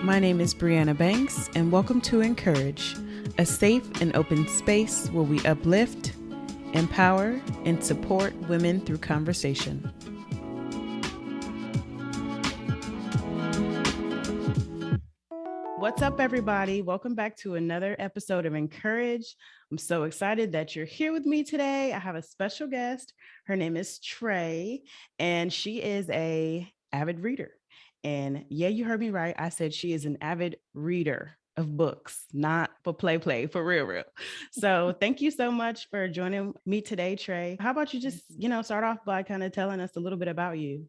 My name is Breanna Banks, and welcome to encHERage, a safe and open space where we uplift, empower, and support women through conversation. What's up, everybody? Welcome back to another episode of encHERage. I'm so excited that you're here with me today. I have a special guest. Her name is Trey, and she is an avid reader. And yeah, you heard me right. I said she is an avid reader of books, not for play, for real. So thank you so much for joining me today, Trey. How about you just, start off by kind of telling us a little bit about you?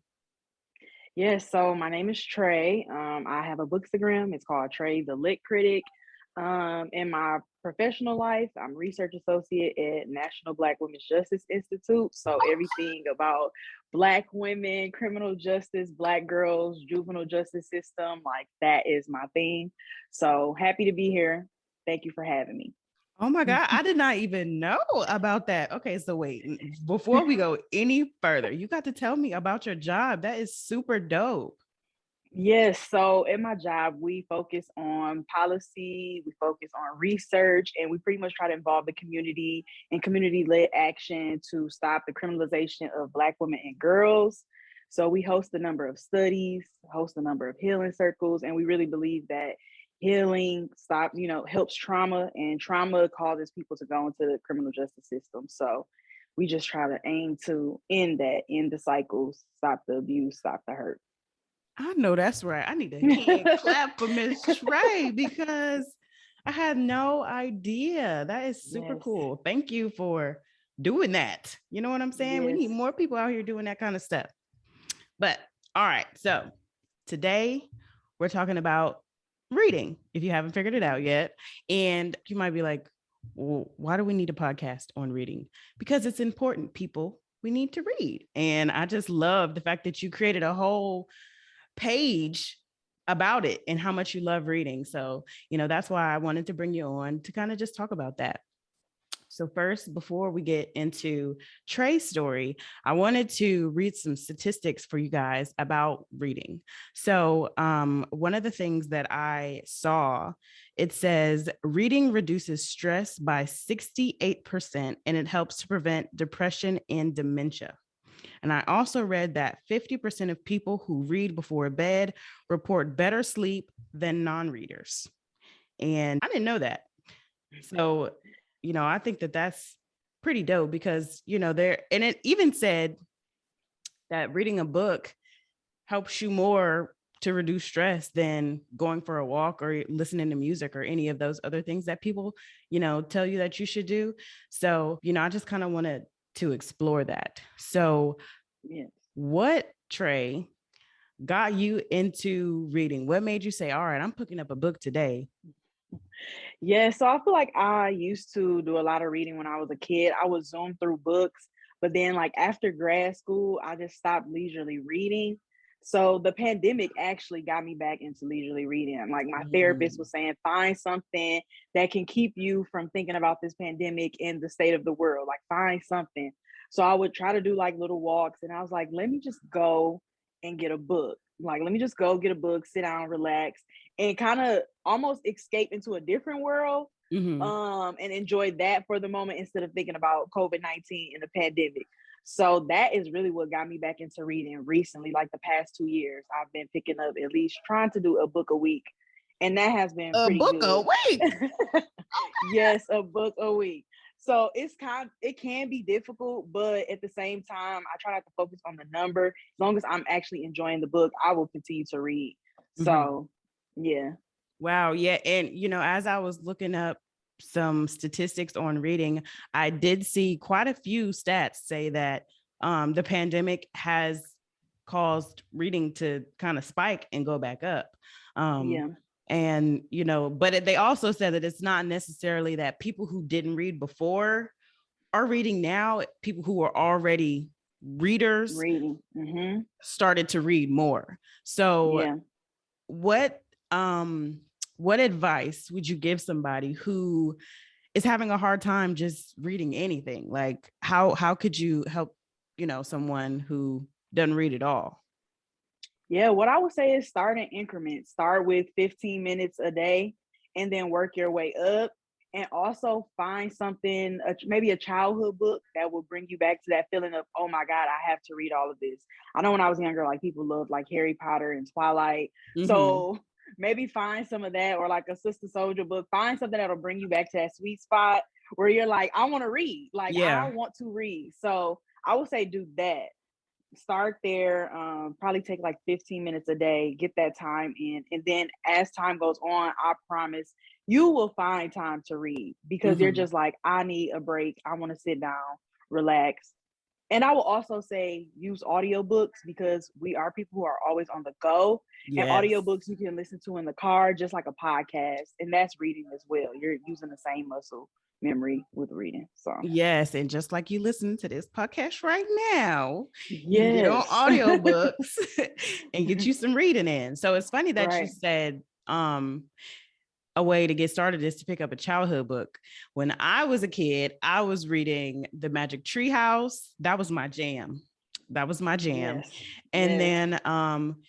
Yes, so my name is Trey. I have a bookstagram. It's called Trey TheLitCritic. In my professional life, I'm research associate at National Black Women's Justice Institute. So everything about Black women, criminal justice, Black girls, juvenile justice system, like that is my thing. So happy to be here. Thank you for having me. Oh my God, I did not even know about that. Okay, so wait, before we go any further, you got to tell me about your job. That is super dope. Yes, so in my job, we focus on policy, we focus on research, and we pretty much try to involve the community and community-led action to stop the criminalization of Black women and girls. So we host a number of studies, host a number of healing circles, and we really believe that healing helps trauma, and trauma causes people to go into the criminal justice system. So we just try to aim to end the cycles, stop the abuse, stop the hurt. I know that's right. I need a hand clap for Miss Trey because I had no idea. That is super cool. Thank you for doing that. You know what I'm saying? We need more people out here doing that kind of stuff. But all right, so today we're talking about reading, if you haven't figured it out yet. And you might be like, well, why do we need a podcast on reading? Because it's important, people. We need to read. And I just love the fact that you created a whole page about it and how much you love reading. So, that's why I wanted to bring you on to kind of just talk about that. So first, before we get into Trey's story, I wanted to read some statistics for you guys about reading. So one of the things that I saw, it says reading reduces stress by 68%, and it helps to prevent depression and dementia. And I also read that 50% of people who read before bed report better sleep than non-readers. And I didn't know that. So, I think that that's pretty dope because, and it even said that reading a book helps you more to reduce stress than going for a walk or listening to music or any of those other things that people, tell you that you should do. So, I just kind of wanted to explore that. So what, Trey, got you into reading? What made you say, all right, I'm picking up a book today? Yeah, so I feel like I used to do a lot of reading when I was a kid. I would zoom through books, but then like after grad school, I just stopped leisurely reading. So the pandemic actually got me back into leisurely reading. Like my therapist was saying, find something that can keep you from thinking about this pandemic and the state of the world. Like find something. So I would try to do like little walks, and I was like, let me just go and get a book. Like, let me just go get a book, sit down, relax, and kind of almost escape into a different world, and enjoy that for the moment instead of thinking about COVID-19 and the pandemic. So that is really what got me back into reading recently. Like the past 2 years, I've been picking up at least trying to do a book a week, and that has been pretty good. A week. Yes, a book a week. So it can be difficult, but at the same time, I try not to focus on the number. As long as I'm actually enjoying the book, I will continue to read. So, yeah. Wow. Yeah. And, as I was looking up some statistics on reading, I did see quite a few stats say that the pandemic has caused reading to kind of spike and go back up. And, but they also said that it's not necessarily that people who didn't read before are reading now. People who are already readers started to read more. So what advice would you give somebody who is having a hard time just reading anything? Like how could you help, someone who doesn't read at all? Yeah, what I would say is start in increments. Start with 15 minutes a day and then work your way up. And also find something, maybe a childhood book that will bring you back to that feeling of, oh my God, I have to read all of this. I know when I was younger, like people loved like Harry Potter and Twilight. Mm-hmm. So maybe find some of that, or like a Sister Soldier book. Find something that'll bring you back to that sweet spot where you're like, I want to read. Like, I Yeah. want to read. So I would say do that. Start there. Probably take like 15 minutes a day, get that time in, and then as time goes on, I promise you will find time to read, because you're Mm-hmm. just like, I need a break, I want to sit down, relax. And I will also say use audiobooks, because we are people who are always on the go, and Yes. audiobooks you can listen to in the car just like a podcast, and that's reading as well. You're using the same muscle memory with reading. So Yes, and just like you listen to this podcast right now, you can get on yes. audiobooks and get you some reading in. So it's funny that you Right. said a way to get started is to pick up a childhood book. When I was a kid, I was reading The Magic Tree House. That was my jam. That was my jam. Yes. And Yes. then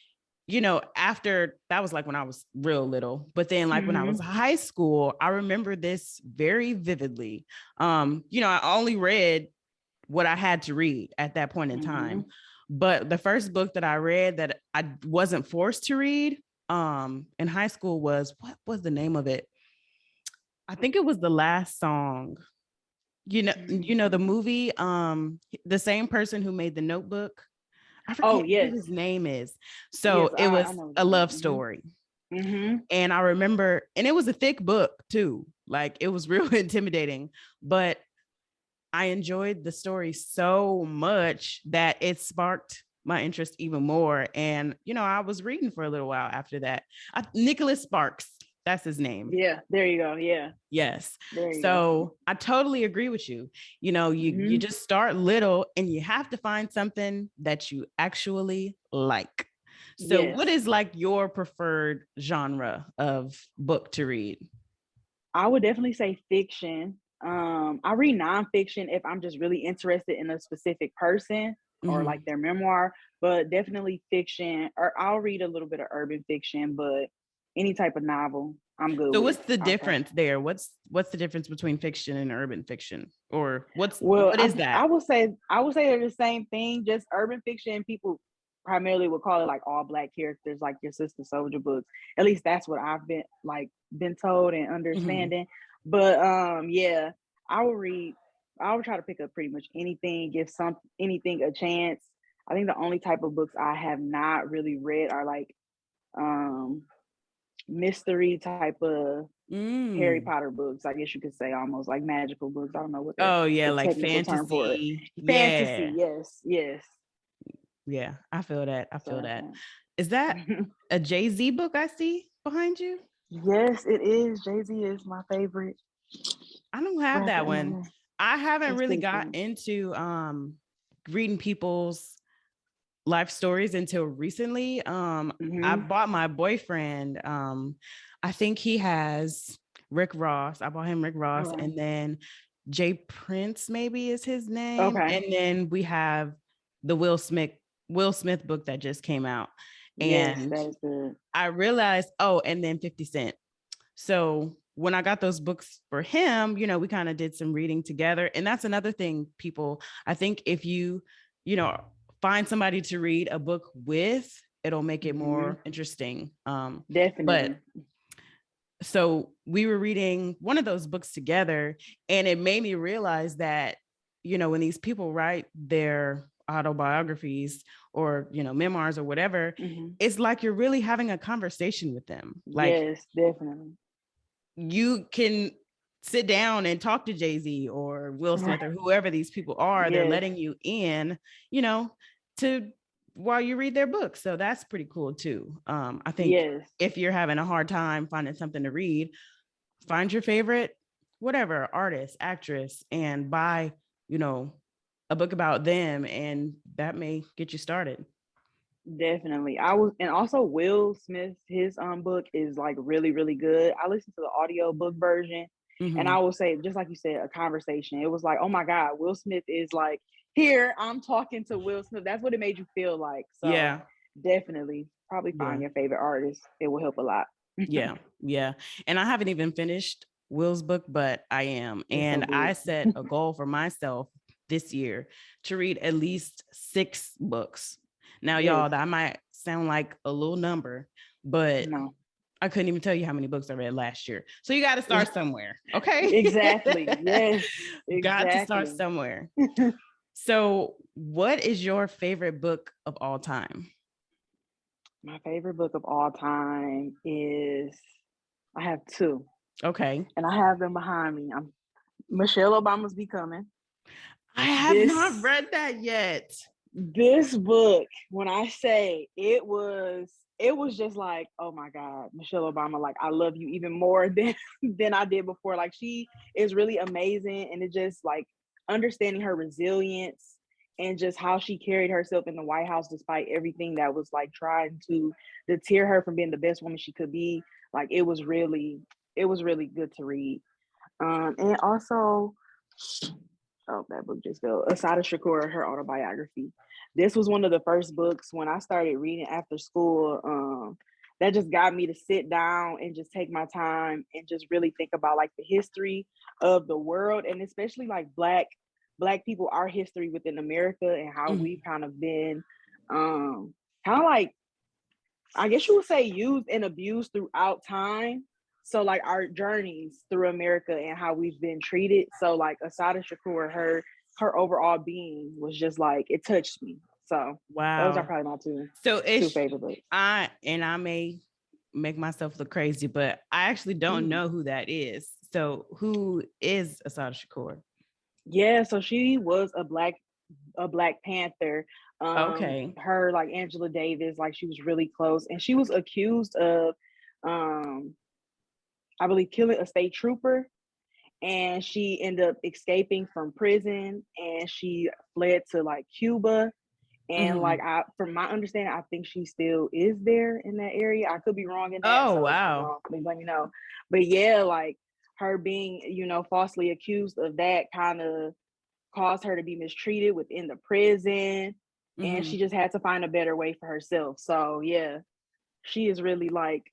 after that was like when I was real little, but then like when I was Mhm. high school, I remember this very vividly. I only read what I had to read at that point in time. Mhm. But the first book that I read that I wasn't forced to read in high school was, what was the name of it? I think it was The Last Song. The movie, the same person who made The Notebook. I Oh, forget what yes. his name is. Yes, So it I was know what a you love mean. story. Mhm. And I remember, and it was a thick book too. Like it was real intimidating, but I enjoyed the story so much that it sparked my interest even more. And, I was reading for a little while after that. Nicholas Sparks, that's his name. Yeah, there you go. Yeah, Yes. there you go. So I totally agree with you. You Mhm. just start little and you have to find something that you actually like. So what Yes. is like your preferred genre of book to read? I would definitely say fiction. I read nonfiction if I'm just really interested in a specific person or like Mhm. their memoir, but definitely fiction, or I'll read a little bit of urban fiction, but any type of novel I'm good So with. what's the I'll say. difference there? What's the difference between fiction and urban fiction? Or Well, what is I that? would say they're the same thing. Just urban fiction, people primarily would call it like all Black characters, like your Sister Soldier books. At least that's what I've been told and Mhm. understanding. But yeah, I will read. I will try to pick up pretty much anything, give anything a chance. I think the only type of books I have not really read are like um mystery type of Harry Mm. Potter books, I guess you could say, almost like magical books. I don't know what Oh yeah, the like technical term for it. fantasy. Fantasy, Yeah. yes, yes. Yeah, I feel that. I feel So that. Is that a Jay-Z book I see behind you? yes, it is. Jay-Z is my favorite I don't have rapper that in the one. world. I haven't It's really pretty got cool. into reading people's life stories until recently. I Hmm. bought my boyfriend. I think he has Rick Ross. I bought him Rick Ross, Okay. and then Jay Prince maybe is his name, Okay. and then we have the Will Smith book that just came out, Yes, and that is good. I realized, oh, and then 50 Cent. So when I got those books for him, we kind of did some reading together. And that's another thing, people. I think if you know, find somebody to read a book with, it'll make it Hmm. more interesting. But Definitely. so we were reading one of those books together, and it made me realize that, when these people write their autobiographies or, memoirs or whatever, Hmm. it's like you're really having a conversation with them. Like Yes, definitely. you can sit down and talk to Jay-Z or Will Smith or whoever these people are. They're Yes, letting you in, to while you read their books. So that's pretty cool too. I think yes. if you're having a hard time finding something to read, find your favorite, whatever, artist, actress, and buy, you know, a book about them, and that may get you started. Definitely. I was, and also Will Smith, his book is like really, really good. I listened to the audio book version, and I Mm-hmm. will say, just like you said, a conversation. It was like, oh my God, Will Smith is like here. I'm talking to Will Smith. That's what it made you feel like. So Yeah. Definitely. Probably Yeah. find your favorite artist. It will help a lot. Yeah. Yeah. And I haven't even finished Will's book, but I am. It's so And I good. set a goal for myself this year to read at least 6 books. Now, Yes. y'all, that might sound like a little number, but No. I couldn't even tell you how many books I read last year. So you got to start somewhere. Okay. Exactly. Yes. Got to start Exactly. somewhere. So, what is your favorite book of all time? My favorite book of all time is, I have two, Okay. and I have them behind me. I'm Michelle Obama's Becoming. I have not This read that yet. this book, when I say it was just like, oh my God, Michelle Obama, like I love you even more than I did before. Like she is really amazing, and it just like understanding her resilience and just how she carried herself in the White House despite everything that was like trying to deter her from being the best woman she could be. Like it was really good to read. And also, oh, that book just fell. Asada Shakur, her autobiography. This was one of the first books when I started reading after school. That just got me to sit down and just take my time and just really think about like the history of the world, and especially like black people, our history within America, and how we've kind of been kind of like, I guess you would say, used and abused throughout time. So like our journeys through America and how we've been treated. So like Asada Shakur, her overall being was just like, it touched me. So those are Wow. probably my two So two it's favorite books. I may make myself look crazy, but I actually don't Mm. know who that is. So who is Asada Shakur? Yeah, so she was a Black Panther. Okay. Her like Angela Davis, like she was really close, and she was accused of, um, I believe, killing a state trooper, and she ended up escaping from prison, and she fled to like Cuba. And like, from my understanding, I think she still is there in that area. I could be wrong in that, Oh, so if I'm wow. wrong, please let me know. But yeah, like her being, falsely accused of that kind of caused her to be mistreated within the prison, and she just had to find a better way for herself. So yeah, she is really like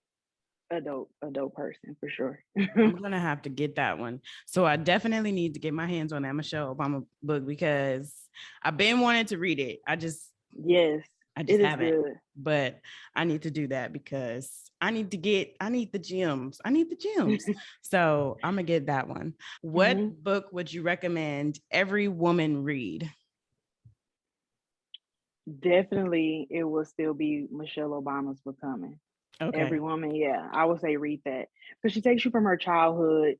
a dope person for sure. I'm gonna have to get that one. So I definitely need to get my hands on that Michelle Obama book because I've been wanting to read it. Yes, I just it is haven't. good. But I need to do that because I need the gems. I need the gems. So I'm gonna get that one. What Mhm. book would you recommend every woman read? Definitely, it will still be Michelle Obama's Becoming. Every Okay. woman, yeah, I would say read that because she takes you from her childhood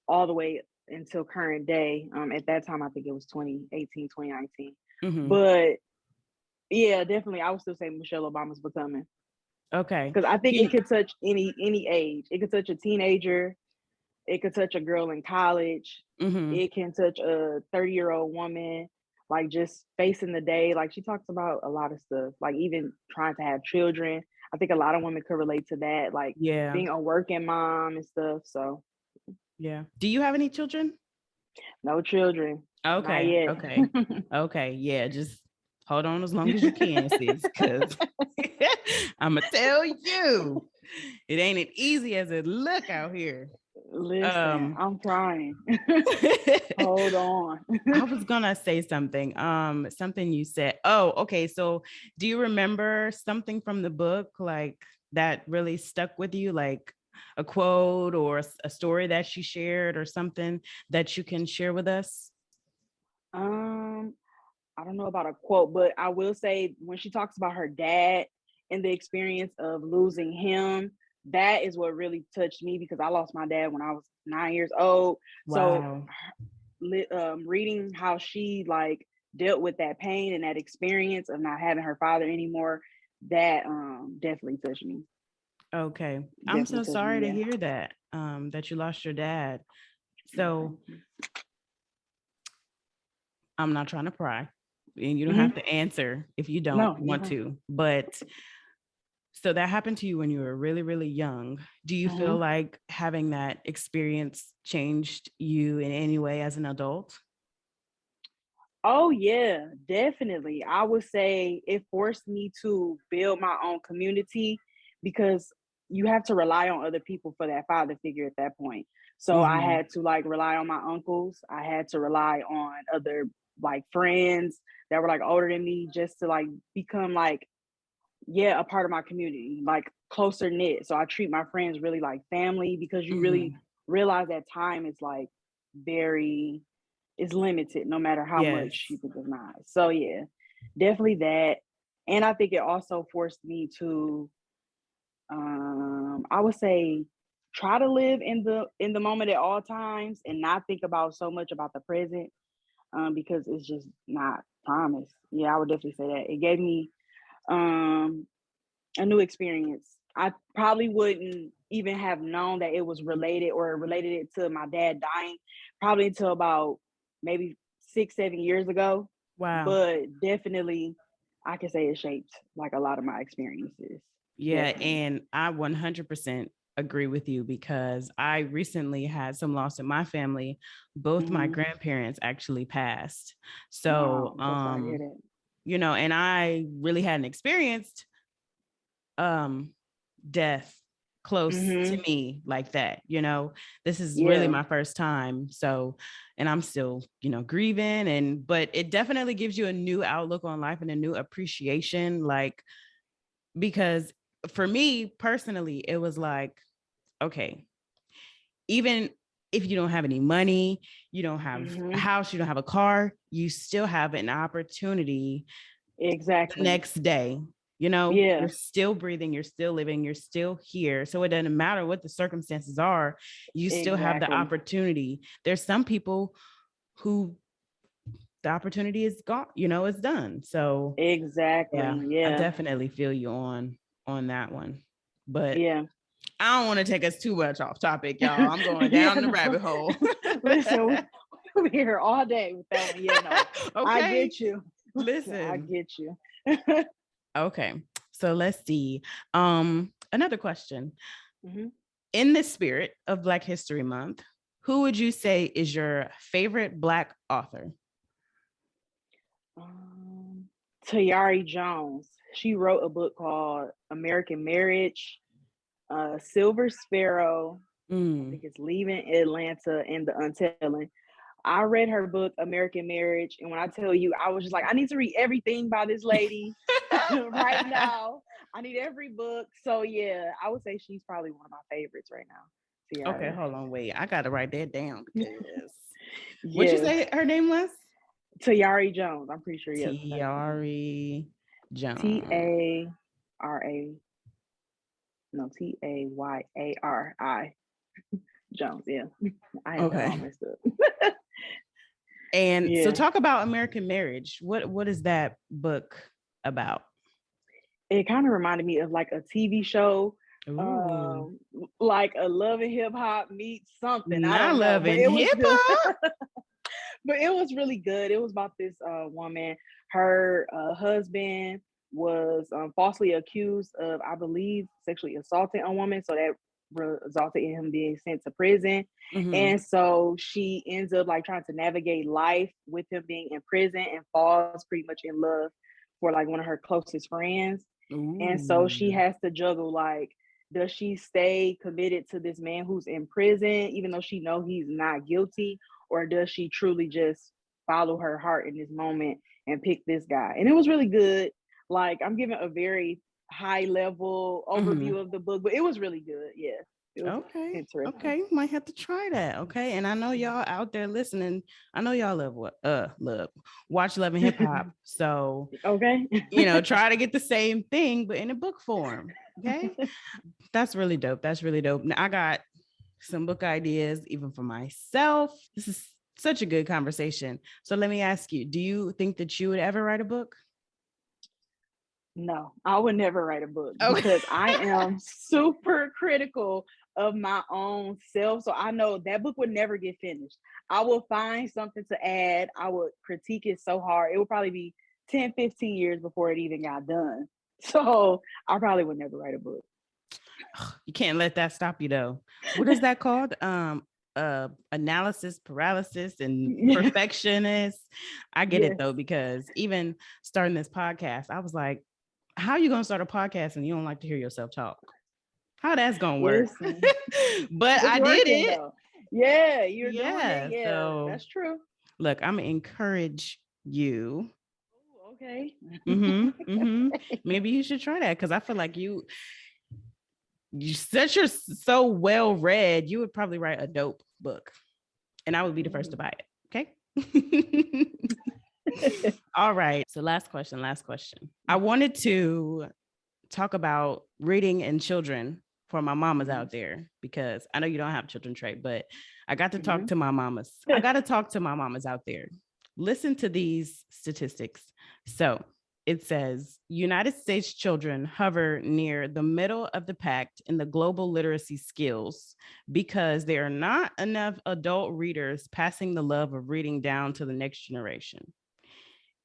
all the way until current day. At that time, I think it was 2018, 2019. Mm-hmm. But yeah, definitely, I would still say Michelle Obama's Becoming Okay. because I think it Can, could touch any age. It could touch a teenager. It could touch a girl in college. mm-hmm. It can touch a 30-year-old woman, like just facing the day. Like she talks about a lot of stuff, like even trying to have children. I think a lot of women could relate to that, like Yeah. being a working mom and stuff. So Yeah. Do you have any children? no children, not Okay. yet. Okay. Okay. Yeah. Just hold on as long as you can, sis, because I'm gonna tell you, it ain't as easy as it look out here. Listen, Um, I'm trying. I Hold on. was gonna say something. Something you said. Oh, okay. So, do you remember something from the book like that really stuck with you, like a quote or a story that she shared, or something that you can share with us? um, I don't know about a quote, but I will say when she talks about her dad and the experience of losing him, that is what really touched me because I lost my dad when I was 9 years old. So, Wow. reading how she like dealt with that pain and that experience of not having her father anymore, that definitely touched me. Okay. I'm so Definitely touched sorry me. to Yeah. hear that. That you lost your dad. So Thank you. I'm not trying to pry, and you don't have Mm-hmm. to answer if you don't No, want to. But so that happened to you when you were really, really young. Do you mm-hmm. feel like having that experience changed you in any way as an adult? Oh yeah, definitely. I would say it forced me to build my own community because you have to rely on other people for that father figure at that point. So I Mm-hmm. had to like rely on my uncles. I had to rely on other like friends that were like older than me just to like become like, yeah, a part of my community, like closer knit. So I treat my friends really like family because you really Mm-hmm. realize that time is like very is limited no matter how much Yes. you think it's not. So yeah, definitely that. And I think it also forced me to I would say try to live in the moment at all times and not think about so much about the present because it's just not promised. Yeah, I would definitely say that. It gave me um a new experience. I probably wouldn't even have known that it was related or related it to my dad dying probably until about maybe 6, 7 years ago. Wow. But definitely, I can say it shaped like a lot of my experiences. Yeah, Definitely. and I 100% agree with you because I recently had some loss in my family. Both my Mm-hmm. grandparents actually passed. Wow, So, I'm so sorry to hear that. and I really hadn't experienced um death close to Mm-hmm. me like that. This is really Yeah, my first time. So, and I'm still, grieving, but it definitely gives you a new outlook on life and a new appreciation, like, because for me personally, it was like, okay, even if you don't have any money, you don't have a mm-hmm. house, you don't have a car, you still have an opportunity the Exactly. next day. You're Yeah, still breathing, you're still living, you're still here. So it doesn't matter what the circumstances are, you still have the exactly. opportunity. There's some people who the opportunity is gone, it's done. So yeah, Exactly. I Yeah. definitely feel you on that one. But Yeah. I don't want to take us too much off topic, y'all. I'm going Yeah, down the no. rabbit hole. Listen, we'll be here all day with that one. Yeah, no. I Okay. get you. I Listen. get you. Okay. So let's see. Another question. Mhm. In the spirit of Black History Month, who would you say is your favorite Black author? Um, Tayari Jones. She wrote a book called American Marriage, Silver Sparrow. I Mm. think it's Leaving Atlanta and the Untelling. I read her book, American Marriage, and when I tell you, I was just like, I need to read everything by this lady right now. I need every book. So yeah, I would say she's probably one of my favorites right now. Okay, Tiari. hold on, wait. I gotta write that down because what'd you Yes. say her name was? Tayari Jones. I'm pretty sure, yes, that's how you say it. Tayari T Jones. A R A, no, Tayari Jones. Yeah. I had that all Okay. messed up. And so Yeah. talk about American Marriage. What is that book about? It kind of reminded me of like a TV show, Ooh. um, like a Love and Hip Hop meets something. I Not don't know, but loving it was hip good. hop. But it was really good. It was about this woman. Her husband was falsely accused of, I believe, sexually assaulting a woman. So that resulted in him being sent to prison. Mm-hmm. And so she ends up like trying to navigate life with him being in prison and falls pretty much in love for like one of her closest friends. And so she Ooh. has to juggle like, does she stay committed to this man who's in prison even though she know he's not guilty, or does she truly just follow her heart in this moment and pick this guy? And it was really good. Like, I'm giving a very high level Mm-hmm. overview of the book, but it was really good. Yeah, it was Okay. interesting. Okay. Might have to try that. Okay. And I know y'all out there listening. I know y'all love watch Love and Hip Hop. So, Okay. try to get the same thing, but in a book form. Okay. That's really dope. That's really dope. Now I got some book ideas even for myself. This is such a good conversation. So let me ask you, do you think that you would ever write a book? No, I would never write a book Okay. because I am super critical of my own self. So I know that book would never get finished. I will find something to add. I would critique it so hard. It would probably be 10, 15 years before it even got done. So I probably would never write a book. You can't let that stop you though. What is that called? analysis paralysis and perfectionist. I get it though, because even starting this podcast, I was like, how are you going to start a podcast and you don't like to hear yourself talk? How that's going to work? But I did it. Though. Yeah, you're doing it. Yeah, so that's true. Look, I'm going to encourage you. Ooh, okay. Maybe you should try that, because I feel like you're so well read. You would probably write a dope book, and I would be the first to buy it. Okay. All right. So last question. I wanted to talk about reading and children for my mamas out there, because I know you don't have children, Trey, but I got to talk to my mamas. I got to talk to my mamas out there. Listen to these statistics. So it says United States children hover near the middle of the pack in the global literacy skills because there are not enough adult readers passing the love of reading down to the next generation.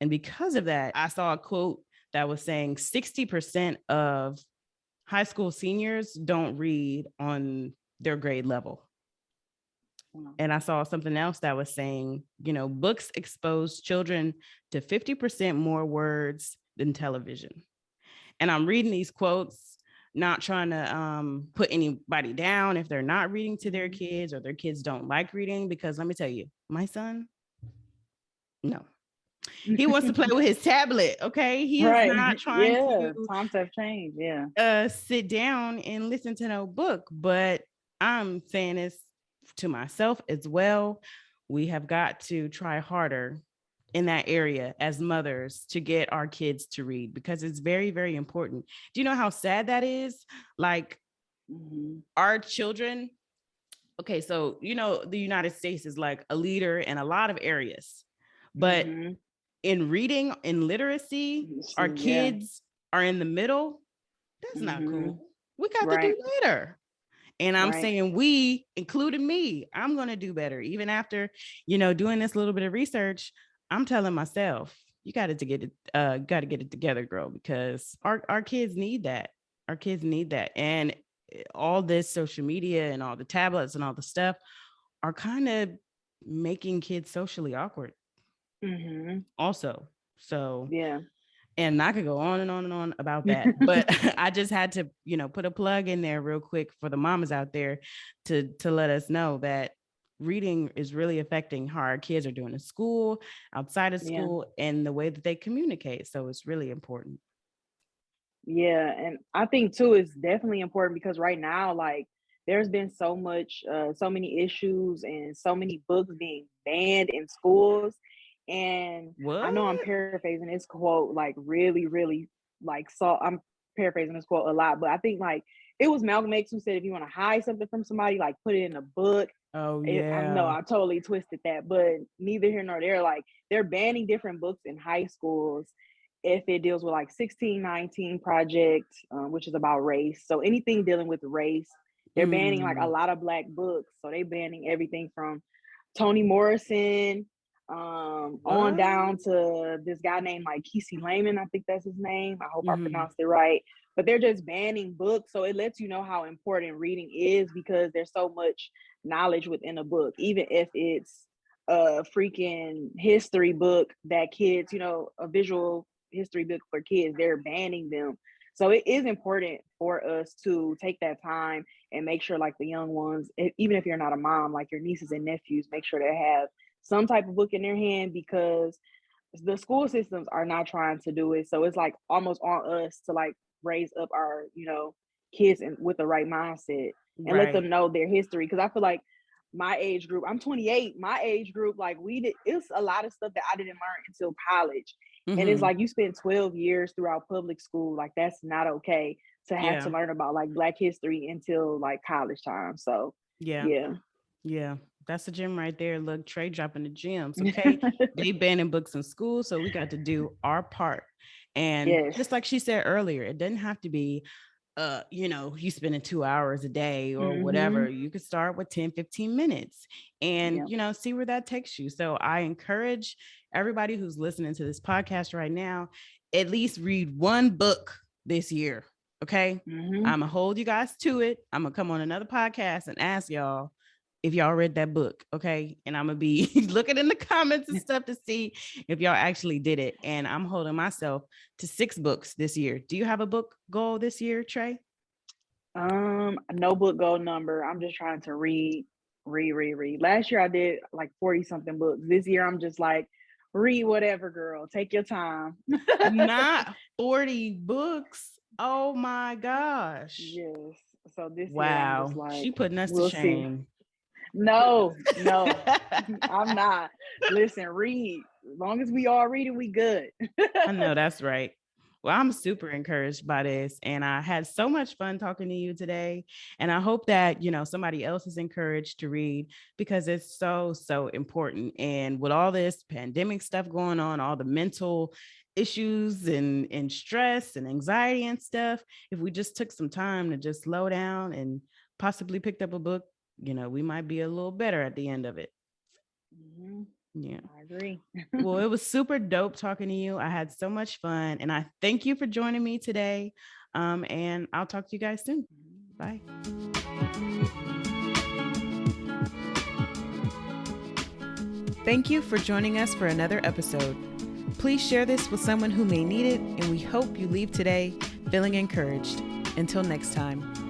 And because of that, I saw a quote that was saying 60% of high school seniors don't read on their grade level. And I saw something else that was saying, books expose children to 50% more words than television. And I'm reading these quotes, not trying to put anybody down if they're not reading to their kids or their kids don't like reading, because let me tell you, my son, no. He wants to play with his tablet. Okay. He is not trying to. Times have changed. Yeah. Sit down and listen to no book. But I'm saying this to myself as well. We have got to try harder in that area as mothers to get our kids to read, because it's very, very important. Do you know how sad that is? Like our children. Okay. So, the United States is like a leader in a lot of areas, but in reading and literacy, our kids are in the middle. That's not cool. We got to do better. And I'm saying we, including me, I'm going to do better. Even after, doing this little bit of research, I'm telling myself, you got to get it together, girl, because our kids need that. Our kids need that. And all this social media and all the tablets and all the stuff are kind of making kids socially awkward. Also. So and I could go on and on and on about that, but I just had to, put a plug in there real quick for the mamas out there to let us know that reading is really affecting how our kids are doing in school, outside of school, and the way that they communicate. So it's really important. Yeah, and I think too, it's definitely important because right now, like, there's been so many issues and so many books being banned in schools. And I know I'm paraphrasing this quote, like really, really, I'm paraphrasing this quote a lot, but I think like it was Malcolm X who said, if you want to hide something from somebody, like put it in a book. Oh yeah. I know I totally twisted that, but neither here nor there. Like, they're banning different books in high schools if it deals with like 1619 project, which is about race. So anything dealing with race, they're banning like a lot of Black books. So they banning everything from Toni Morrison on down to this guy named like Kesey Layman. I think that's his name. I hope I pronounced it right. But they're just banning books. So it lets you know how important reading is, because there's so much knowledge within a book, even if it's a freaking history book that kids, a visual history book for kids, they're banning them. So it is important for us to take that time and make sure like the young ones, even if you're not a mom, like your nieces and nephews, make sure they have some type of book in their hand, because the school systems are not trying to do it. So it's like almost on us to like raise up our, kids with the right mindset and let them know their history. Because I feel like my age group, I'm 28, my age group, like it's a lot of stuff that I didn't learn until college. And it's like you spend 12 years throughout public school. Like, that's not okay to have to learn about like Black history until like college time. So yeah. That's the gym right there. Look, Trey dropping the gems. Okay. They banning books in school. So we got to do our part. And just like she said earlier, it doesn't have to be you spending 2 hours a day or whatever. You could start with 10, 15 minutes and, see where that takes you. So I encourage everybody who's listening to this podcast right now, at least read one book this year. Okay. I'm gonna hold you guys to it. I'm gonna come on another podcast and ask y'all, if y'all read that book. Okay. And I'm going to be looking in the comments and stuff to see if y'all actually did it. And I'm holding myself to 6 books this year. Do you have a book goal this year, Trey? No book goal number. I'm just trying to read. Last year I did like 40 something books. This year I'm just like, read whatever, girl. Take your time. Not 40 books. Oh my gosh. Yes. So this year I'm just Wow. like, She putting us we'll to see. shame. No, I'm not. Listen, read. As long as we all reading, we good. I know that's right. Well, I'm super encouraged by this, and I had so much fun talking to you today. And I hope that, somebody else is encouraged to read, because it's so, so important. And with all this pandemic stuff going on, all the mental issues and stress and anxiety and stuff, if we just took some time to just slow down and possibly picked up a book, we might be a little better at the end of it. Mm-hmm. Yeah, I agree. Well, it was super dope talking to you. I had so much fun, and I thank you for joining me today. And I'll talk to you guys soon. Bye. Thank you for joining us for another episode. Please share this with someone who may need it, and we hope you leave today feeling encouraged. Until next time.